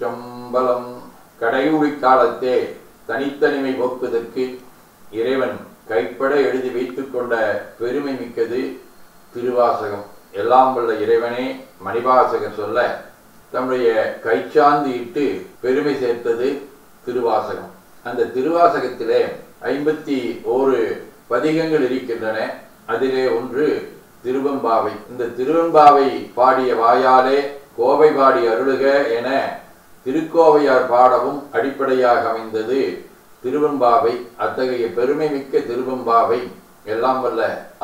திருச்சிற்றம்பலம். கடையூழி காலத்தே தனித்தனிமை போக்குவதற்கு இறைவன் கைப்பட எழுதி வைத்துக் கொண்ட பெருமை மிக்கது திருவாசகம். எல்லாம் வல்ல இறைவனே மணிவாசகம் சொல்ல தம்முடைய கைச்சாந்து இட்டு பெருமை சேர்த்தது திருவாசகம். அந்த திருவாசகத்திலே 51 பதிகங்கள் இருக்கின்றன. அதிலே ஒன்று திருவெம்பாவை. இந்த திருவெம்பாவை பாடிய வாயாலே கோவை பாடி அருளுக என திருக்கோவையார் பாடவும் அடிப்படையாக அமைந்தது திருவெம்பாவை. அத்தகைய பெருமை மிக்க திருவெம்பாவை எல்லாம் வல்ல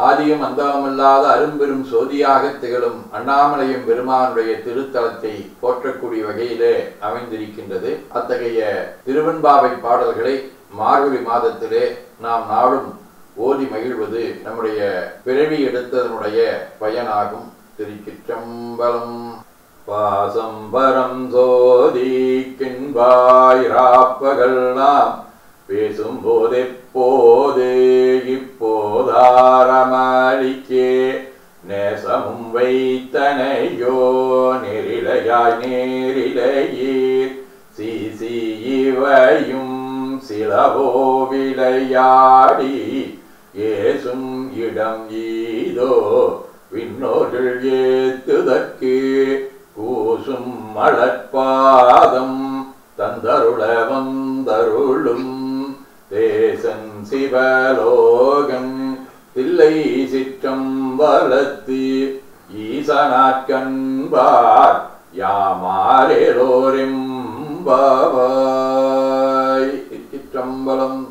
ஆதியும் அந்தமில்லாத அரும்பெரும் சோதியாக திகழும் அண்ணாமலையும் பெருமானுடைய திருத்தலத்தை போற்றக்கூடிய வகையிலே அமைந்திருக்கின்றது. அத்தகைய திருவெம்பாவை பாடல்களை மார்கழி மாதத்திலே நாம் நாளும் ஓதி மகிழ்வது நம்முடைய பிறவி எடுத்ததனுடைய பயனாகும். திருச்சிற்றம்பலம். பாசம்பரம் சோதிக்கின்பாய் ராப்பகல் நாம் பேசும் போதெப்போது இப்போதாரமளிக்கே நேசமும் வைத்தனையோ நெறிலையாய் நேரிலையீர் சீசி இவையும் சிலவோ விளையாடி ஏசும் இடம் ஈதோ விண்ணோர்கள் ஏத்துதற்கு கூசும் மலர்பாதம் தந்தருள வந்தருளும் தேசன் சிவலோகன் தில்லை சிற்றம்பலத்து ஈசனாற்கண்பார் யாமாரேலோரெம்பாவாய். சிற்றம்பலம்.